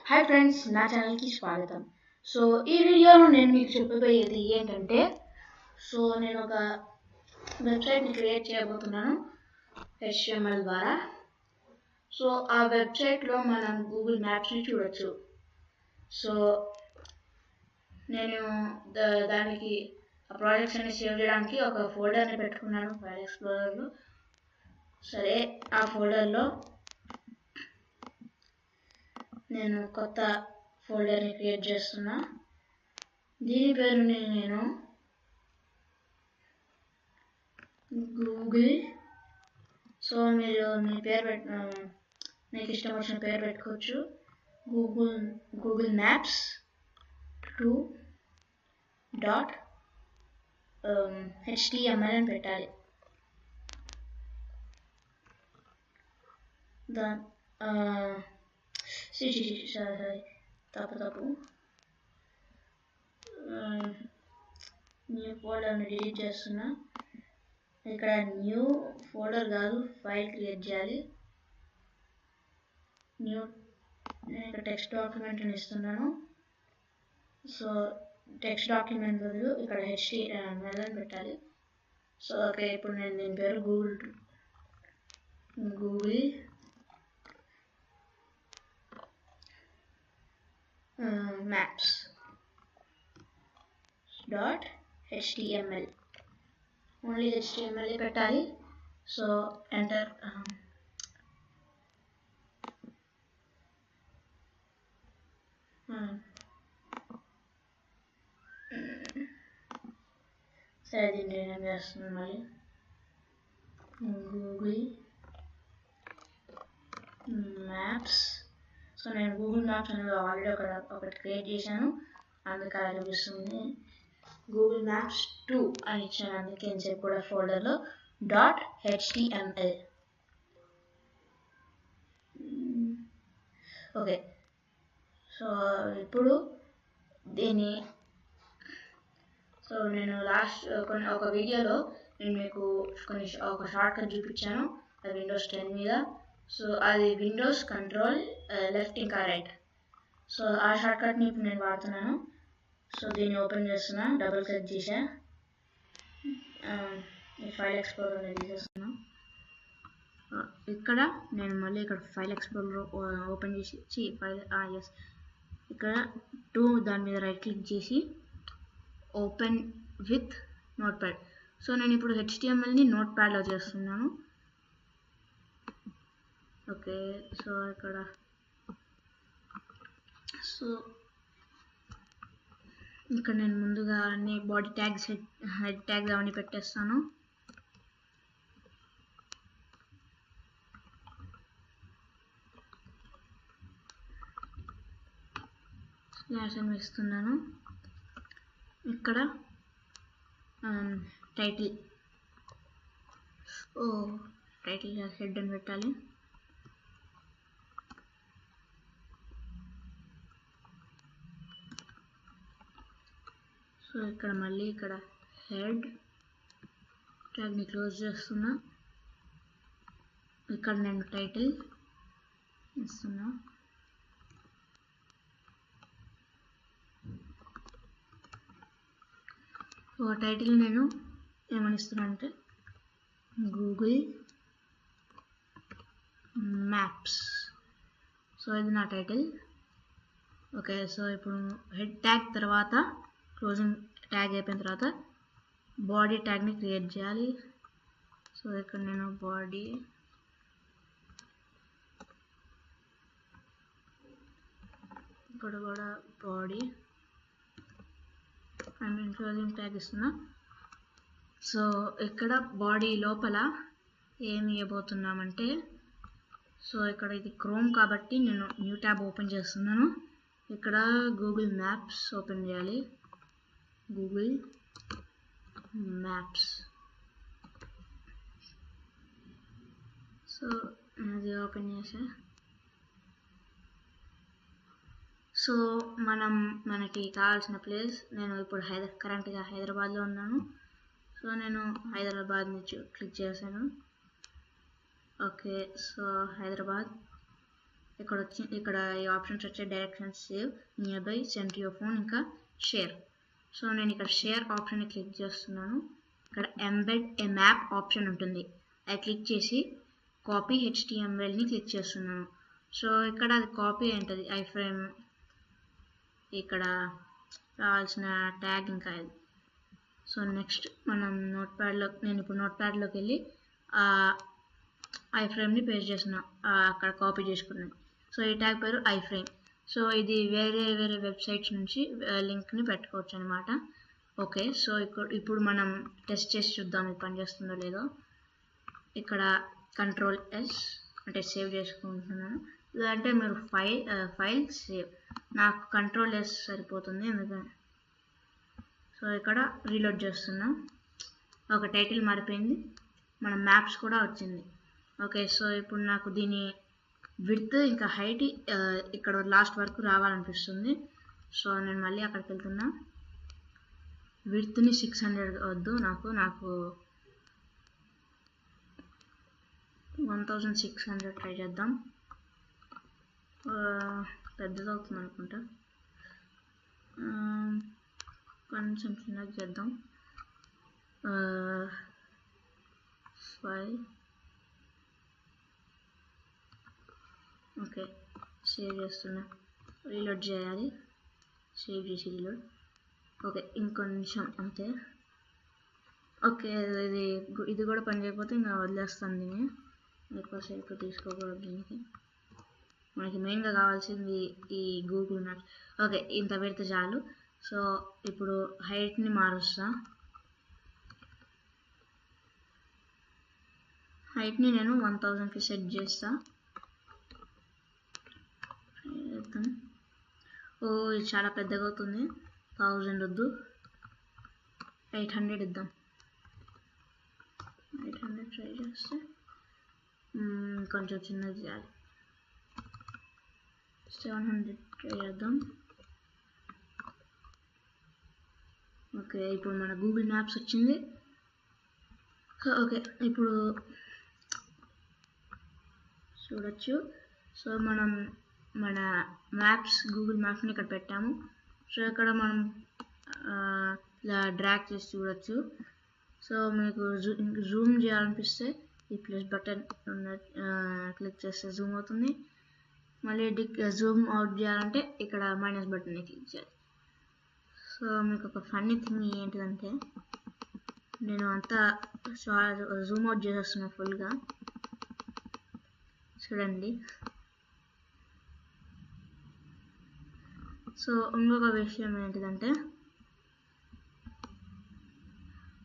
Hi friends, నా ఛానల్కి స్వాగతం. సో ఈ వీడియోలో నేను మీకు చెప్పబోయేది ఏంటంటే, నేను ఒక వెబ్సైట్ని క్రియేట్ చేయబోతున్నాను HTML ద్వారా. సో ఆ వెబ్సైట్లో మనం గూగుల్ మ్యాప్స్ని చూడొచ్చు. సో నేను దానికి ఆ ప్రాజెక్ట్స్ అన్ని సేవ్ చేయడానికి ఒక ఫోల్డర్ని పెట్టుకున్నాను ఫైల్ ఎక్స్ప్లోరర్లో. సరే, ఆ ఫోల్డర్లో నేను కొత్త ఫోల్డర్ని క్రియేట్ చేస్తున్నా. దీని పేరుని నేను గూగుల్, సో మీరు మీ పేరు మీకు ఇష్టం వచ్చిన పేరు పెట్టుకోవచ్చు. గూగుల్ మ్యాప్స్ 2.html అని పెట్టాలి. తప్పు న్యూ ఫోల్డర్ని డిలీట్ చేస్తున్నా. ఇక్కడ న్యూ ఫోల్డర్ కాదు, ఫైల్ క్రియేట్ చేయాలి. నేను ఇక్కడ టెక్స్ట్ డాక్యుమెంట్ అని ఇస్తున్నాను. సో టెక్స్ట్ డాక్యుమెంట్ బదులు ఇక్కడ HTML అని పెట్టాలి. సో ఓకే, ఇప్పుడు నేను దీని పేరు గూగుల్ maps.html, ఓన్లీ HTML పెట్టాలి. So enter. సరే, దీన్ని ఏం చేస్తున్నాను మళ్ళీ గూగుల్ మ్యాప్స్. సో నేను గూగుల్ మ్యాప్స్ అనేది ఆల్రెడీ ఒకటి క్రియేట్ చేశాను, అందుకే అలా చూపిస్తుంది. గూగుల్ మ్యాప్స్ 2 అని ఇచ్చాను, అందుకే అని చెప్పి కూడా ఫోల్డర్లో .html. ఓకే, సో ఇప్పుడు దీన్ని నేను ఒక వీడియోలో నేను మీకు ఒక షార్ట్ కట్ చూపించాను, అది విండోస్ 10 మీద. సో అది విండోస్ కంట్రోల్ లెఫ్ట్ ఇంకా రైట్. సో ఆ షార్ట్ కట్ని ఇప్పుడు నేను వాడుతున్నాను. సో దీన్ని ఓపెన్ చేస్తున్నా, డబుల్ క్లిక్ చేసా, ఈ ఫైల్ ఎక్స్ప్లోరర్ తీసేస్తున్నా. ఇక్కడ నేను మళ్ళీ ఇక్కడ ఫైల్ ఎక్స్ప్లోరర్ ఓపెన్ చేసి ఇక్కడ 2 దాని మీద రైట్ క్లిక్ చేసి open with note pad. So నేను ఇప్పుడు HTMLని నోట్ ప్యాడ్లో చేస్తున్నాను. ఓకే, సో ఇక్కడ నేను ముందుగా అన్ని బాడీ ట్యాగ్స్, హెడ్ ట్యాగ్స్ అవన్నీ పెట్టేస్తాను. స్లాష్ అని ఇస్తున్నాను. ఇక్కడ టైటిల్ హెడ్ అని పెట్టాలి. సో ఇక్కడ మళ్ళీ ఇక్కడ హెడ్ ట్యాగ్ని క్లోజ్ చేస్తున్నా. ఇక్కడ నేను టైటిల్ ఇస్తున్నా. టైటిల్ నేను ఏమని ఇస్తున్నా అంటే గూగుల్ మ్యాప్స్. సో ఇది నా టైటిల్. ఓకే, సో ఇప్పుడు హెడ్ ట్యాగ్ తర్వాత క్లోజింగ్ ట్యాగ్ అయిపోయిన తర్వాత బాడీ ట్యాగ్ని క్రియేట్ చేయాలి. సో ఇక్కడ నేను బాడీ ఇక్కడ కూడా బాడీ అండ్ క్లోజింగ్ ట్యాగ్ ఇస్తున్నా. సో ఇక్కడ బాడీ లోపల ఏమి ఇవ్వబోతున్నామంటే, సో ఇక్కడ ఇది క్రోమ్ కాబట్టి నేను న్యూ ట్యాబ్ ఓపెన్ చేస్తున్నాను. ఇక్కడ గూగుల్ మ్యాప్స్ ఓపెన్ చేయాలి. Google maps. సో అది ఓపెన్ చేసా. సో మనకి కావాల్సిన ప్లేస్, నేను ఇప్పుడు కరెంట్గా హైదరాబాద్లో ఉన్నాను. సో నేను హైదరాబాద్ని క్లిక్ చేశాను. ఓకే, సో హైదరాబాద్ ఇక్కడ ఈ ఆప్షన్స్ వచ్చే directions save, near by, send your phone, ఇంకా షేర్. సో నేను ఇక్కడ షేర్ ఆప్షన్ని క్లిక్ చేస్తున్నాను. ఇక్కడ ఎంబెడ్ ఏ మ్యాప్ ఆప్షన్ ఉంటుంది, అది క్లిక్ చేసి కాపీ HTMLని క్లిక్ చేస్తున్నాను. సో ఇక్కడ అది కాపీ ఉంటుంది ఐఫ్రేమ్, ఇక్కడ రావాల్సిన ట్యాగ్ ఇంకా ఇది. సో నెక్స్ట్ మనం నేను ఇప్పుడు నోట్ప్యాడ్లోకి వెళ్ళి ఐఫ్రేమ్ని పేస్ట్ చేస్తున్నా, అక్కడ కాపీ చేసుకున్నాను. సో ఈ ట్యాగ్ పేరు ఐఫ్రేమ్. సో ఇది వేరే వెబ్సైట్స్ నుంచి లింక్ని పెట్టుకోవచ్చు అనమాట. ఓకే, సో ఇప్పుడు మనం టెస్ట్ చేసి చూద్దాం ఇది పనిచేస్తుందో లేదో. ఇక్కడ Ctrl+S అంటే సేవ్ చేసుకుంటున్నాను, లేదంటే మీరు ఫైల్ సేవ్, నాకు Ctrl+S సరిపోతుంది ఎందుకంటే. సో ఇక్కడ రీలోడ్ చేస్తున్నా. ఒక టైటిల్ మారిపోయింది, మన మ్యాప్స్ కూడా వచ్చింది. ఓకే, సో ఇప్పుడు నాకు దీని విడ్త్ ఇంకా హైట్ ఇక్కడ లాస్ట్ వరకు రావాలనిపిస్తుంది. సో నేను మళ్ళీ అక్కడికి వెళ్తున్నా. విడ్త్ని 600 వద్దు, నాకు 1600 ట్రై చేద్దాం. పెద్దదవుతుంది అనుకుంటా, కొంచెం చిన్నగా చేద్దాం. 5. ఓకే, సేవ్ చేస్తున్నా, రీలోడ్ చేయాలి, సేవ్ చేసి రీలోడ్. ఓకే, ఇంకొంచెం అంతే. ఓకే, ఇది కూడా పని చేయకపోతే ఇంకా వదిలేస్తాను దీన్ని, ఎక్కువసేపు తీసుకోకూడదు దీనికి. మనకి మెయిన్గా కావాల్సింది ఈ గూగుల్ మ్యాప్స్. ఓకే, ఇంత పెడితే చాలు. సో ఇప్పుడు హైట్ని మారుస్తా. హైట్ని నేను 1000కి సెట్ చేస్తా. ఇది చాలా పెద్దగా అవుతుంది, 1000 వద్దు, 800 ఇద్దాం. 800 ట్రై చేస్తే కొంచెం చిన్నది చేయాలి. 700 ట్రై చేద్దాం. ఓకే, ఇప్పుడు మన గూగుల్ మ్యాప్స్ వచ్చింది. ఓకే, ఇప్పుడు చూడొచ్చు. సో మనం మన గూగుల్ మ్యాప్స్ని ఇక్కడ పెట్టాము. సో ఇక్కడ మనం ఇలా డ్రాగ్ చేసి చూడొచ్చు. సో మీకు జూమ్ చేయాలనిపిస్తే ఈ ప్లస్ బటన్ క్లిక్ చేస్తే జూమ్ అవుతుంది. మళ్ళీ జూమ్ అవుట్ చేయాలంటే ఇక్కడ మైనస్ బటన్ని క్లిక్ చేయాలి. సో మీకు ఒక ఫన్నీ థింగ్ ఏంటిదంటే, నేను అంతా జూమ్ అవుట్ చేసేస్తున్నా ఫుల్గా, చూడండి. సో ఇంకొక విషయం ఏంటిదంటే,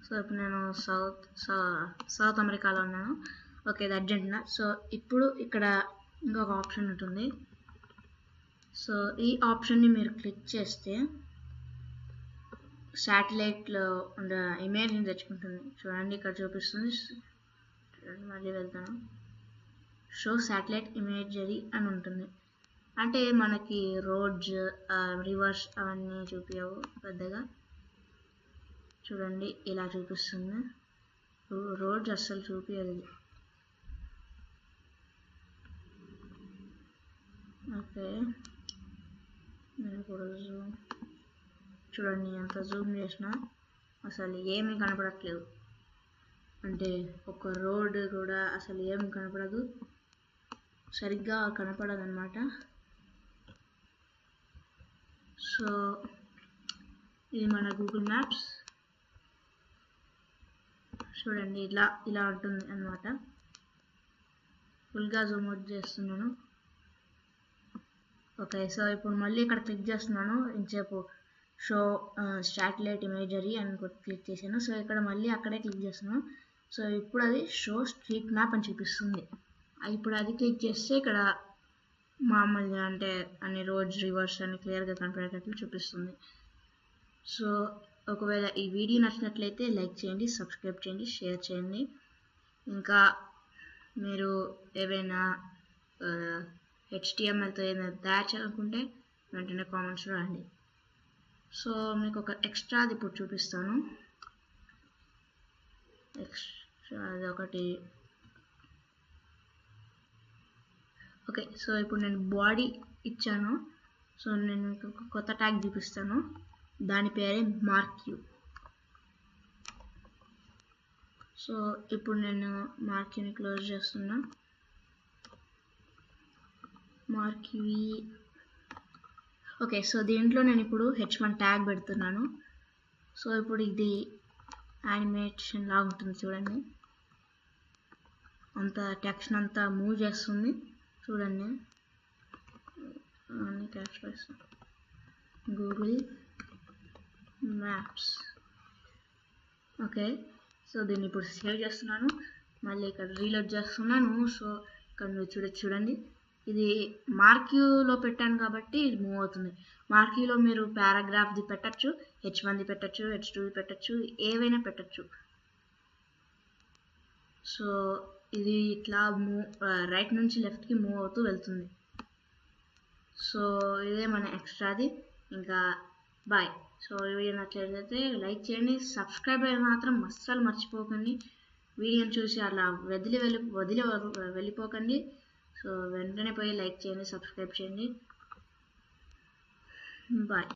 సో ఇప్పుడు నేను సౌత్ అమెరికాలో ఉన్నాను. ఓకే, ఇది అర్జెంటీనా. సో ఇప్పుడు ఇక్కడ ఇంకొక ఆప్షన్ ఉంటుంది. సో ఈ ఆప్షన్ని మీరు క్లిక్ చేస్తే శాటిలైట్లో ఉన్న ఇమేజ్ని తెచ్చుకుంటుంది. చూడండి, ఇక్కడ చూపిస్తుంది. మళ్ళీ వెళ్తాను. షో శాటిలైట్ ఇమేజరీ అని ఉంటుంది. అంటే మనకి రోడ్స్, రివర్స్ అవన్నీ చూపించవు పెద్దగా. చూడండి, ఇలా చూపిస్తుంది. రోడ్స్ అస్సలు చూపించదు. ఓకే, నేను ఇప్పుడు చూడండి, ఎంత జూమ్ చేసినా అసలు ఏమీ కనపడట్లేదు. అంటే ఒక రోడ్ కూడా అసలు ఏం కనపడదు, సరిగ్గా కనపడదు అన్నమాట. సో ఇది మన గూగుల్ మ్యాప్స్. చూడండి, ఇలా ఉంటుంది అన్నమాట. ఫుల్గా జూమ్ అవుట్ చేస్తున్నాను. ఓకే, సో ఇప్పుడు మళ్ళీ ఇక్కడ క్లిక్ చేస్తున్నాను. ఇంతసేపు షో శాటిలైట్ ఇమేజరీ అని క్లిక్ చేశాను. సో ఇక్కడ మళ్ళీ అక్కడే క్లిక్ చేస్తున్నాను. సో ఇప్పుడు అది షో స్ట్రీట్ మ్యాప్ అని చూపిస్తుంది. ఇప్పుడు అది క్లిక్ చేస్తే ఇక్కడ మామూలుగా అంటే అన్ని రోడ్స్, రివర్స్ అని క్లియర్గా కనపడేటట్లు చూపిస్తుంది. సో ఒకవేళ ఈ వీడియో నచ్చినట్లయితే లైక్ చేయండి, సబ్స్క్రైబ్ చేయండి, షేర్ చేయండి. ఇంకా మీరు ఏవైనా HTMLతో ఏదైనా తయారు చేయాలనుకుంటే వెంటనే కామెంట్స్లో రాండి. సో మీకు ఒక ఎక్స్ట్రాది ఇప్పుడు చూపిస్తాను. ఎక్స్ట్రా అది ఒకటి ఓకే, సో ఇప్పుడు నేను బాడీ ఇచ్చాను. సో నేను ఒక కొత్త ట్యాగ్ చూపిస్తాను, దాని పేరే మార్క్యూ. సో ఇప్పుడు నేను మార్క్యూని క్లోజ్ చేస్తున్నా. మార్క్యూ. ఓకే, సో దీంట్లో నేను ఇప్పుడు h1 ట్యాగ్ పెడుతున్నాను. సో ఇప్పుడు ఇది యానిమేషన్ లాగా ఉంటుంది చూడండి, అంత టెక్స్ట్ అంతా మూవ్ చేస్తుంది చూడండి. Google maps. ఓకే, సో దీన్ని ఇప్పుడు సేవ్ చేస్తున్నాను, మళ్ళీ ఇక్కడ రీలోడ్ చేస్తున్నాను. సో ఇక్కడ మీరు చూడండి, ఇది మార్క్యూలో పెట్టాను కాబట్టి ఇది మూవ్ అవుతుంది. మార్క్యూలో మీరు పారాగ్రాఫ్ది పెట్టచ్చు, h1ది పెట్టచ్చు, h2ది పెట్టచ్చు, ఏవైనా పెట్టచ్చు. సో ఇది ఇట్లా రైట్ నుంచి లెఫ్ట్కి మూవ్ అవుతూ వెళ్తుంది. సో ఇదే మన ఎక్స్ట్రాది. ఇంకా బాయ్. సో ఈ వీడియో నచ్చినట్లయితే లైక్ చేయండి, సబ్స్క్రైబ్ అయ్యి మాత్రం అస్సలు మర్చిపోకండి. వీడియోని చూసి అలా వదిలి వెళ్ళిపోకండి. సో వెంటనే పోయి లైక్ చేయండి, సబ్స్క్రైబ్ చేయండి. బాయ్.